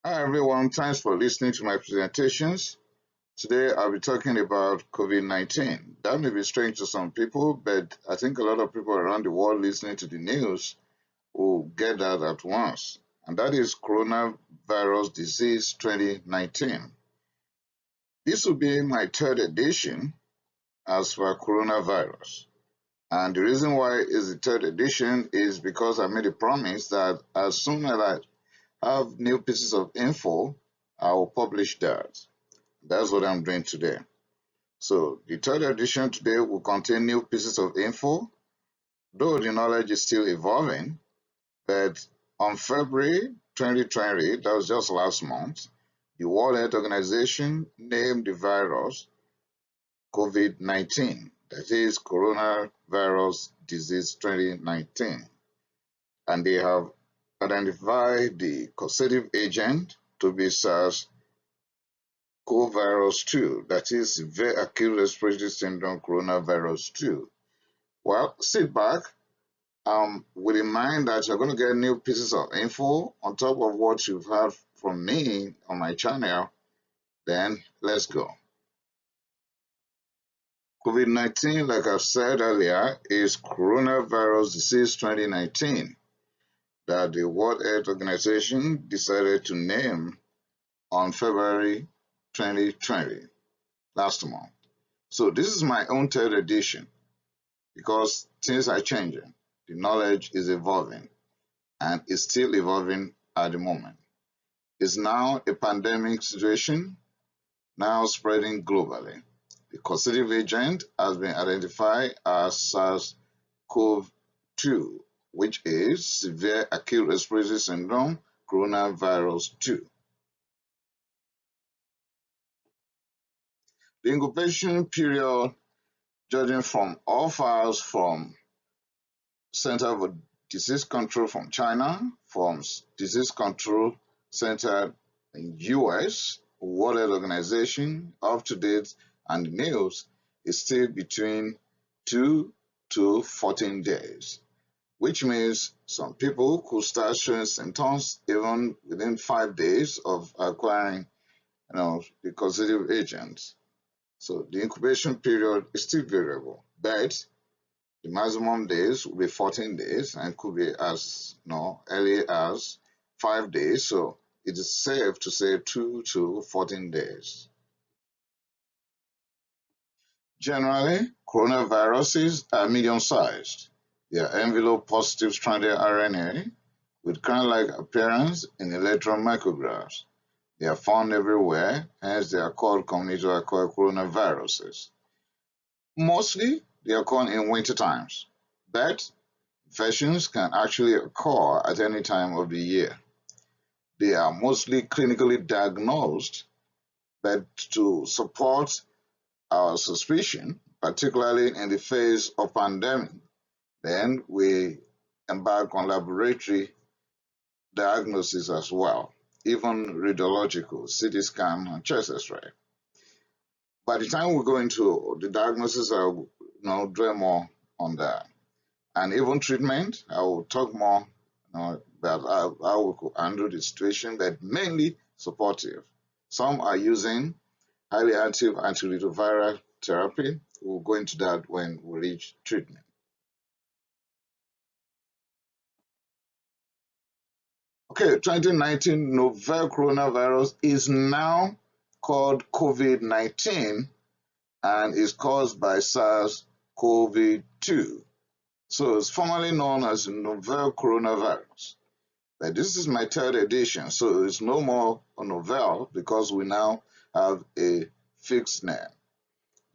Hi everyone, thanks for listening to my presentations. Today I'll be talking about COVID-19. That may be strange to some people, but I think a lot of people around the world listening to the news will get that at once. And that is coronavirus disease 2019. This will be my third edition as for coronavirus. And the reason why it's the third edition is because I made a promise that as soon as I have new pieces of info, I will publish that. That's what I'm doing today. So the third edition today will contain new pieces of info, though the knowledge is still evolving. But on February 2020, that was just last month, the World Health Organization named the virus COVID-19, that is coronavirus disease 2019. And they have identified the causative agent to be SARS-CoV-2, that is severe acute respiratory syndrome coronavirus 2. Well, sit back with in mind that you're going to get new pieces of info on top of what you've heard from me on my channel. Then let's go. COVID-19, like I've said earlier, is coronavirus disease 2019 that the World Health Organization decided to name on February 2020, last month. So this is my own third edition because things are changing. The knowledge is evolving and is still evolving at the moment. It's now a pandemic situation, now spreading globally. The causative agent has been identified as SARS-CoV-2, which is severe acute respiratory syndrome coronavirus 2. The incubation period, judging from all files from Center for Disease Control from China, from Disease Control Center in US, World Health Organization, up to date, and the news is still between 2 to 14 days, which means some people could start showing symptoms even within 5 days of acquiring the causative agents. So the incubation period is still variable, but the maximum days will be 14 days and could be as early as 5 days. So it is safe to say 2 to 14 days. Generally, coronaviruses are medium-sized. They are envelope positive stranded RNA with crown-like appearance in electron micrographs. They are found everywhere, hence they are called community-acquired coronaviruses. Mostly, they occur in winter times, but infections can actually occur at any time of the year. They are mostly clinically diagnosed, but to support our suspicion, particularly in the phase of pandemic, then we embark on laboratory diagnosis as well, even radiological, CT scan, and chest X-ray. By the time we go into the diagnosis, I'll dwell more on that. And even treatment, I will talk more about how we could handle the situation, but mainly supportive. Some are using highly active antiretroviral therapy. We'll go into that when we reach treatment. Okay, 2019 novel coronavirus is now called COVID-19 and is caused by SARS-CoV-2. So it's formerly known as novel coronavirus. But this is my third edition, so it's no more a novel because we now have a fixed name.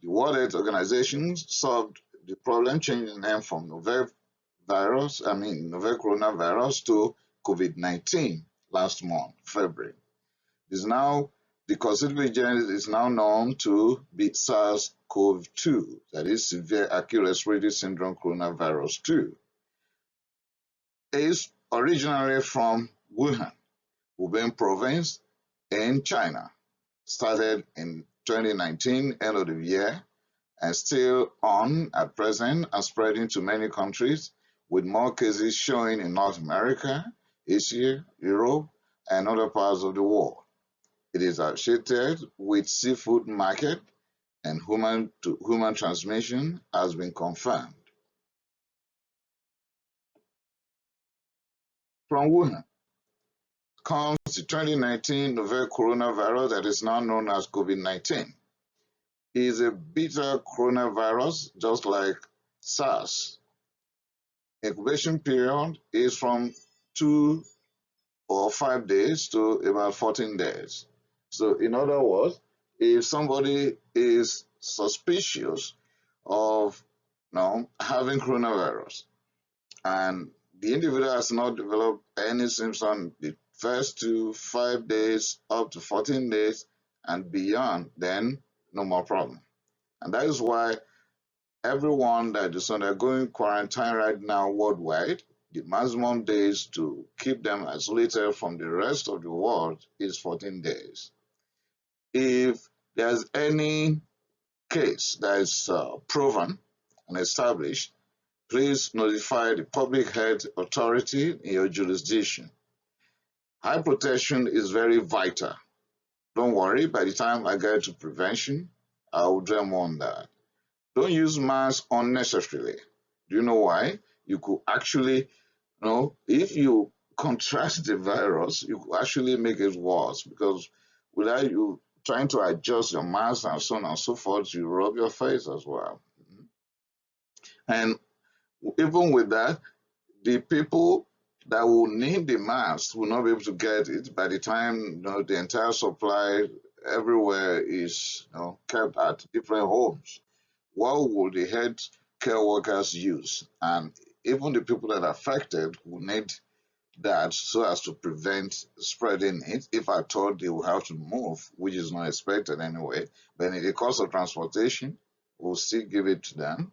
The World Health Organization solved the problem, changing the name from novel coronavirus to COVID-19 last month, February. Is now the causative agent is now known to be SARS-CoV-2, that is severe acute respiratory syndrome coronavirus 2. It is originally from Wuhan, Hubein province in China. Started in 2019, end of the year, and still on at present and spreading to many countries, with more cases showing in North America, Asia, Europe, and other parts of the world. It is associated with seafood market, and human-to-human transmission has been confirmed. From Wuhan comes the 2019 novel coronavirus that is now known as COVID-19. It is a beta coronavirus just like SARS. Incubation period is from 2 or 5 days to about 14 days. So in other words, if somebody is suspicious of having coronavirus and the individual has not developed any symptom the first to 5 days up to 14 days and beyond, then no more problem. And that is why everyone that is undergoing quarantine right now worldwide, the maximum days to keep them isolated from the rest of the world is 14 days. If there's any case that is proven and established, please notify the public health authority in your jurisdiction. High protection is very vital. Don't worry, by the time I get to prevention, I will dwell more on that. Don't use masks unnecessarily. Do you know why? You could actually, if you contract the virus, you could actually make it worse because without you trying to adjust your mask and so on and so forth, you rub your face as well. And even with that, the people that will need the mask will not be able to get it by the time the entire supply everywhere is kept at different homes. What will the health care workers use? And even the people that are affected will need that so as to prevent spreading it. If at all they will have to move, which is not expected anyway, but in the cost of transportation, we'll still give it to them.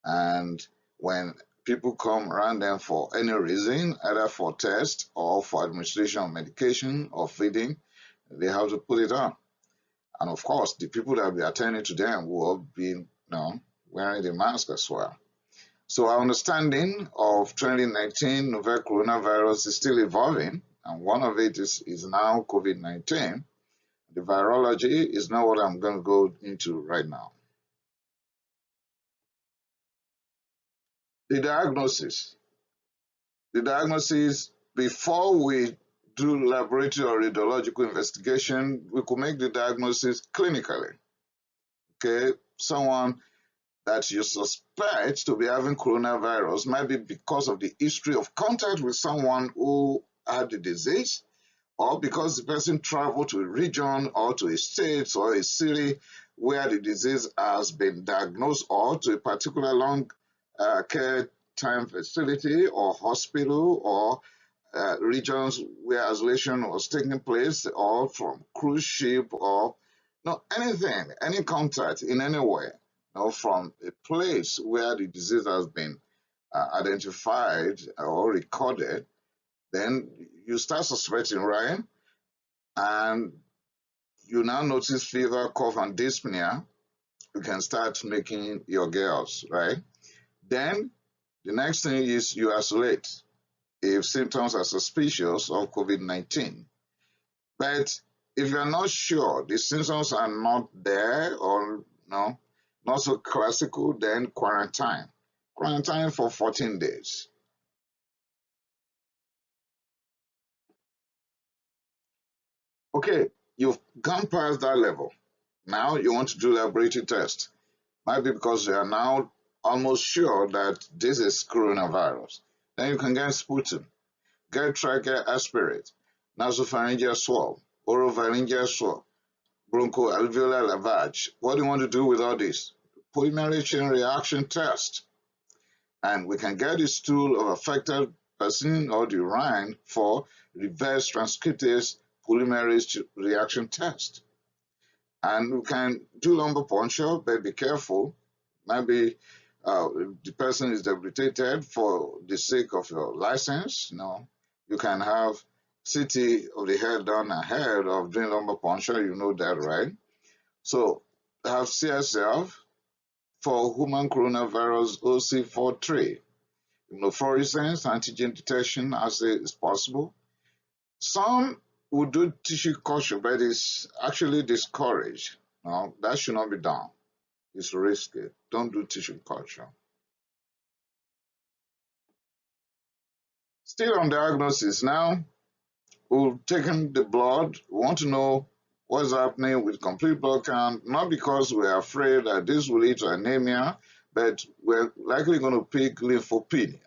And when people come around them for any reason, either for test or for administration of medication or feeding, they have to put it on. And of course, the people that will be attending to them will be wearing the mask as well. So our understanding of 2019 novel coronavirus is still evolving, and one of it is now COVID-19. The virology is not what I'm going to go into right now. The diagnosis. The diagnosis, before we do laboratory or radiological investigation, we could make the diagnosis clinically. Okay, someone that you suspect to be having coronavirus might be because of the history of contact with someone who had the disease, or because the person traveled to a region or to a state or a city where the disease has been diagnosed, or to a particular long care time facility or hospital, or regions where isolation was taking place, or from cruise ship, or anything, any contact in any way, from a place where the disease has been identified or recorded, then you start suspecting, right? And you now notice fever, cough, and dyspnea. You can start making your girls, right? Then the next thing is you isolate if symptoms are suspicious of COVID-19. But if you're not sure the symptoms are not there or not so classical, then quarantine. Quarantine for 14 days. Okay, you've gone past that level. Now you want to do laboratory test. Might be because you are now almost sure that this is coronavirus. Then you can get sputum, get tracheal aspirate, nasopharyngeal swab, oropharyngeal swab, bronchoalveolar lavage. What do you want to do with all this? Polymerase chain reaction test. And we can get the stool of affected person or the urine for reverse transcriptase polymerase reaction test. And we can do lumbar puncture, but be careful. Maybe the person is debilitated for the sake of your license. You can have CT of the head done ahead of doing lumbar puncture. You know that, right? So have CSF for human coronavirus OC43. Immunofluorescence antigen detection as is possible. Some will do tissue culture, but it's actually discouraged. No, that should not be done. It's risky. Don't do tissue culture. Still on diagnosis now, we've taken the blood. We want to know what's happening with complete blood count, not because we're afraid that this will lead to anemia, but we're likely going to pick lymphopenia.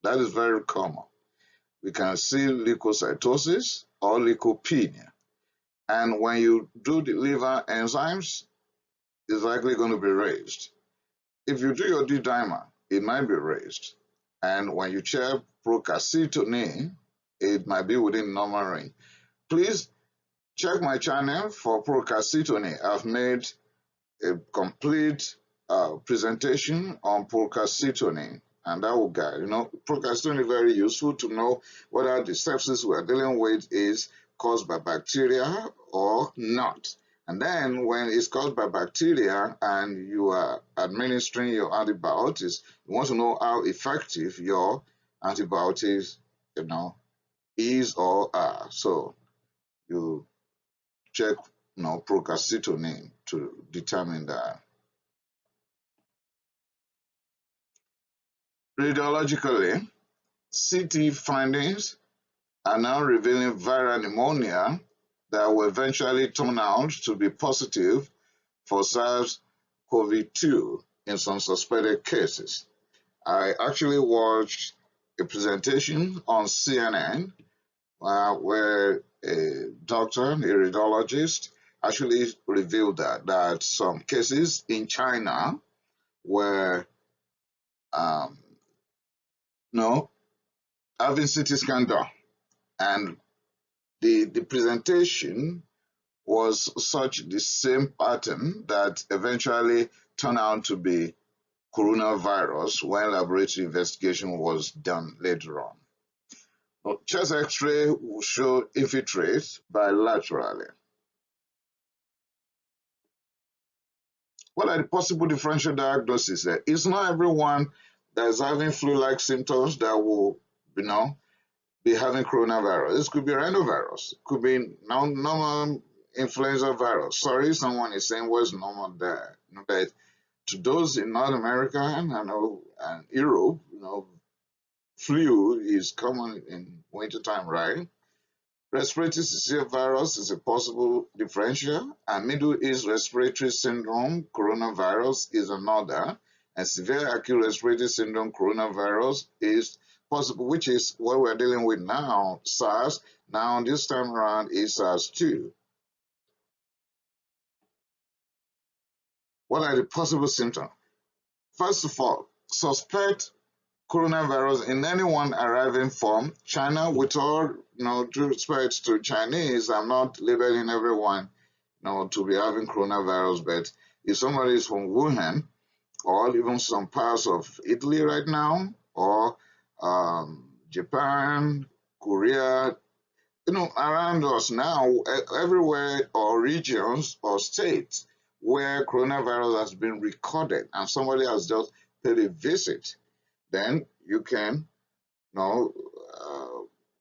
That is very common. We can see leukocytosis or leukopenia. And when you do the liver enzymes, it's likely going to be raised. If you do your D-dimer, it might be raised. And when you check procalcitonin, it might be within normal range. Please check my channel for procalcitonin. I've made a complete presentation on procalcitonin, and that will guide. Procalcitonin is very useful to know whether the sepsis we're dealing with is caused by bacteria or not. And then when it's caused by bacteria and you are administering your antibiotics, you want to know how effective your antibiotics, is or are. So you check, procalcitonin to determine that. Radiologically, CT findings are now revealing viral pneumonia that will eventually turn out to be positive for SARS-CoV-2 in some suspected cases. I actually watched a presentation on CNN where a doctor, a radiologist, actually revealed that some cases in China were having CT scan done, and the presentation was such the same pattern that eventually turned out to be coronavirus when laboratory investigation was done later on. But chest x-ray will show infiltrate bilaterally. What are the possible differential diagnoses there? It's not everyone that is having flu-like symptoms that will, be having coronavirus. This could be rhinovirus. It could be normal influenza virus. Sorry, someone is saying what's normal there. But to those in North America and Europe, flu is common in wintertime, right? Respiratory syncytial virus is a possible differential, and Middle East respiratory syndrome coronavirus is another, and severe acute respiratory syndrome coronavirus is possible, which is what we're dealing with now, SARS. Now, this time around is SARS-2. What are the possible symptoms? First of all, suspect coronavirus in anyone arriving from China. With all due respect to Chinese, I'm not labeling everyone to be having coronavirus, but if somebody is from Wuhan or even some parts of Italy right now, or Japan, Korea, around us now, everywhere, or regions or states where coronavirus has been recorded and somebody has just paid a visit, then you can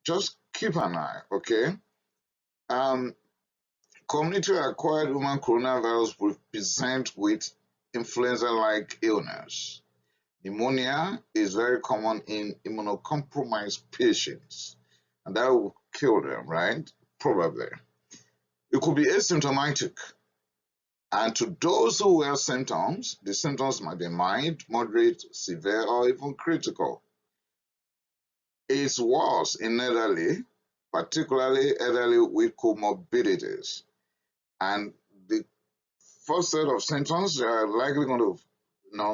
just keep an eye, okay? Community-acquired human coronavirus will present with influenza-like illness. Pneumonia is very common in immunocompromised patients, and that will kill them, right? Probably. It could be asymptomatic. And to those who have symptoms, the symptoms might be mild, moderate, severe, or even critical. It's worse in elderly, particularly elderly with comorbidities. And the first set of symptoms you are likely going to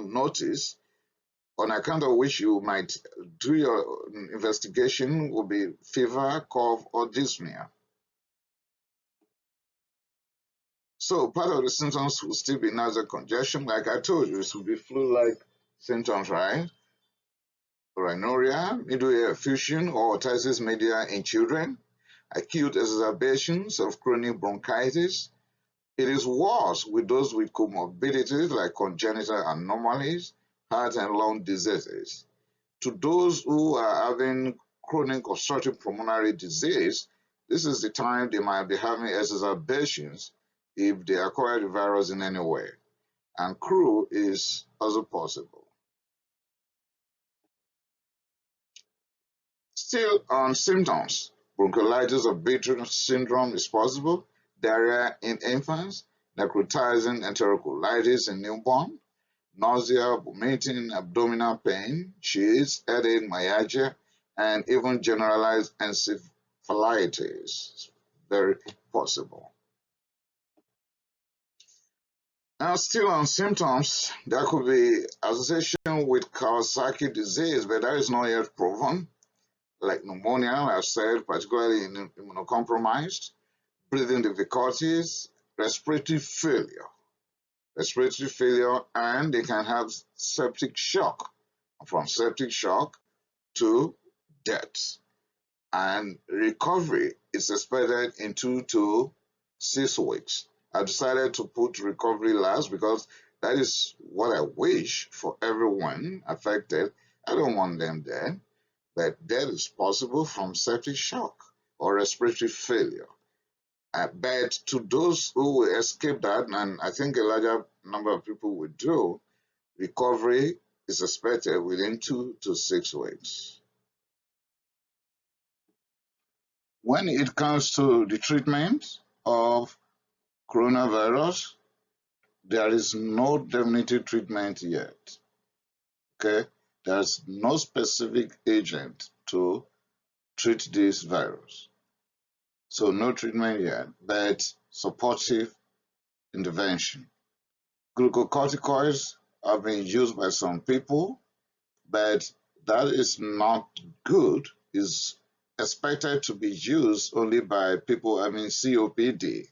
notice, on account of which you might do your investigation, will be fever, cough, or dyspnea. So part of the symptoms will still be nasal congestion. Like I told you, it will be flu-like symptoms, right? Rhinorrhea, middle ear effusion or otitis media in children, acute exacerbations of chronic bronchitis. It is worse with those with comorbidities like congenital anomalies, heart and lung diseases. To those who are having chronic obstructive pulmonary disease, This is the time they might be having exacerbations if they acquire the virus in any way, and cruel is also possible. Still on symptoms, bronchiolitis or Bitter syndrome is possible, diarrhea in infants, necrotizing enterocolitis in newborn, nausea, vomiting, abdominal pain, chills, headache, myalgia, and even generalized encephalitis. Very possible. Now, still on symptoms, there could be association with Kawasaki disease, but that is not yet proven, like pneumonia, I've said, particularly in immunocompromised, breathing difficulties, respiratory failure, and they can have septic shock, from septic shock to death. And recovery is expected in 2 to 6 weeks. I decided to put recovery last because that is what I wish for everyone affected. I don't want them dead, but death is possible from septic shock or respiratory failure. But to those who will escape that, and I think a larger number of people will do, recovery is expected within 2 to 6 weeks. When it comes to the treatment of coronavirus, there is no definitive treatment yet. Okay? There's no specific agent to treat this virus. So no treatment yet, but supportive intervention. Glucocorticoids have been used by some people, but that is not good. It's expected to be used only by people having COPD.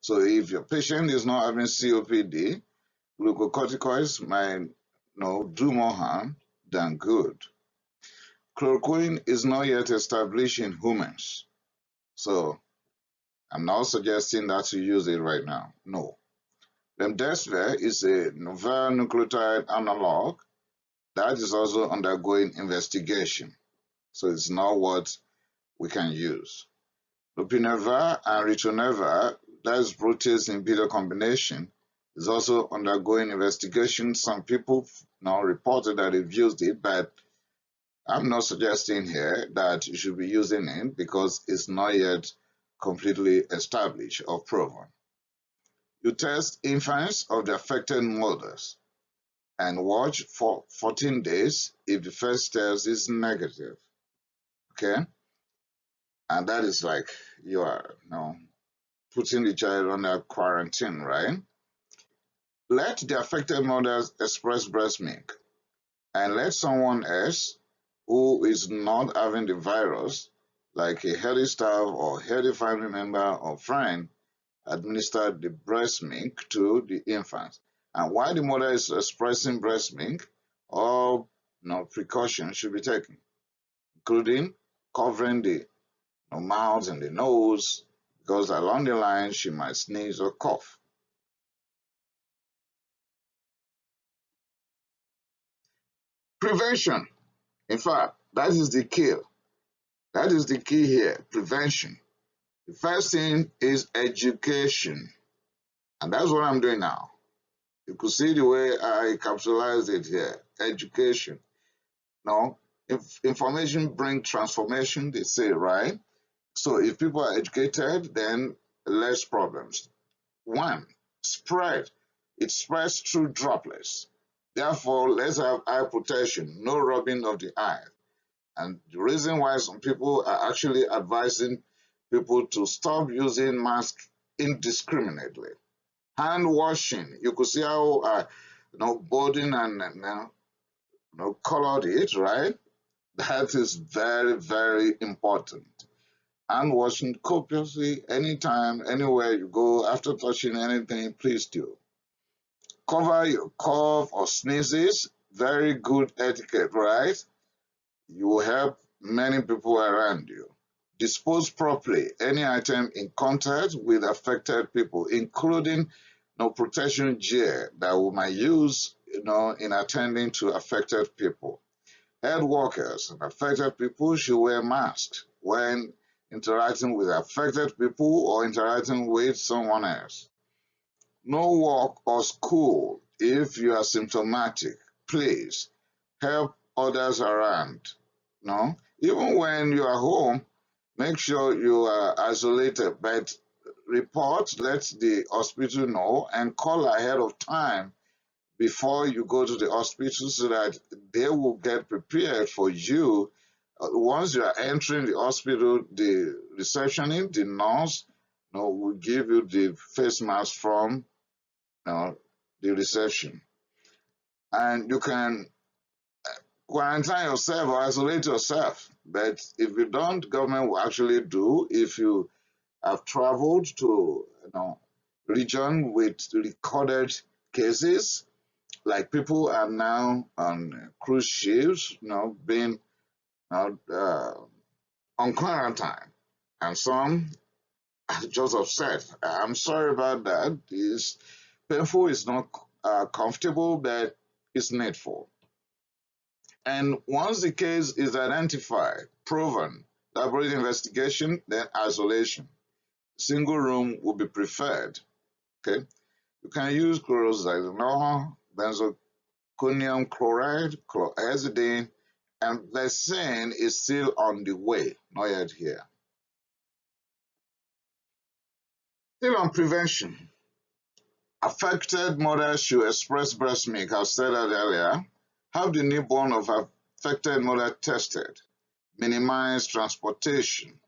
So if your patient is not having COPD, glucocorticoids might do more harm than good. Chloroquine is not yet established in humans. So I'm not suggesting that you use it right now. No. Remdesivir is a novel nucleotide analog that is also undergoing investigation. So it's not what we can use. Lopinavir and ritonavir, that is protease inhibitor combination, is also undergoing investigation. Some people now reported that they've used it, but I'm not suggesting here that you should be using it because it's not yet completely established or proven. You test infants of the affected mothers and watch for 14 days if the first test is negative. Okay? And that is like you are putting the child under quarantine, right? Let the affected mothers express breast milk and let someone else who is not having the virus, like a healthy staff or healthy family member or friend, administer the breast milk to the infant. And while the mother is expressing breast milk, all precautions should be taken, including covering the mouth and the nose, because along the line she might sneeze or cough. Prevention. In fact, that is the key. That is the key here, prevention. The first thing is education. And that's what I'm doing now. You could see the way I capsulized it here. Education. Now, if information brings transformation, they say, right? So if people are educated, then less problems. One, spread. It spreads through droplets. Therefore, let's have eye protection, no rubbing of the eye. And the reason why some people are actually advising people to stop using masks indiscriminately. Hand washing. You could see how Bowden and colored it, right? That is very, very important. Hand washing copiously anytime, anywhere you go, after touching anything, please do. Cover your cough or sneezes. Very good etiquette, right? You will help many people around you. Dispose properly any item in contact with affected people, including protection gear that we might use in attending to affected people. Health workers and affected people should wear masks when interacting with affected people or interacting with someone else. No work or school if you are symptomatic. Please help others around. No, even when you are home, make sure you are isolated, but report, let the hospital know, and call ahead of time before you go to the hospital so that they will get prepared for you. Once you are entering the hospital, the receptionist, the nurse, will give you the face mask from the reception. And you can quarantine yourself or isolate yourself. But if you don't, government will actually do. If you have traveled to region with recorded cases, like people are now on cruise ships, being on quarantine, and some are just upset. I'm sorry about that. It's painful. It's not comfortable, but it's needful. And once the case is identified, proven, laboratory investigation, then isolation. Single room will be preferred. Okay, you can use chlorozide, benzalkonium chloride, chlorhexidine, and vaccine is still on the way, not yet here. Still on prevention. Affected mothers should express breast milk, I've said that earlier. Have the newborn of affected mother tested. Minimize transportation.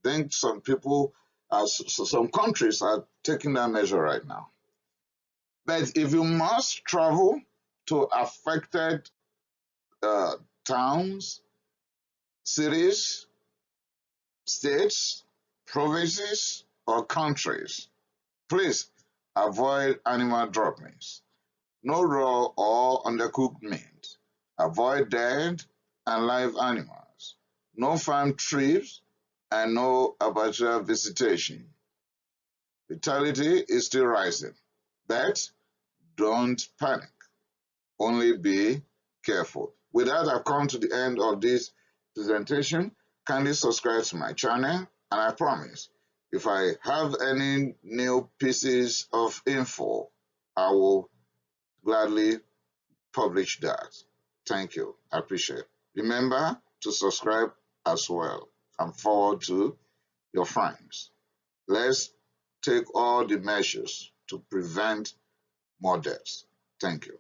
I think some people, some countries are taking that measure right now. But if you must travel to affected towns, cities, states, provinces, or countries, please avoid animal droppings. No raw or undercooked meat. Avoid dead and live animals. No farm trips and no abattoir visitation. Vitality is still rising, but don't panic. Only be careful. With that, I've come to the end of this presentation. Kindly subscribe to my channel, and I promise, if I have any new pieces of info, I will gladly publish that. Thank you. I appreciate it. Remember to subscribe as well, and forward to your friends. Let's take all the measures to prevent more deaths. Thank you.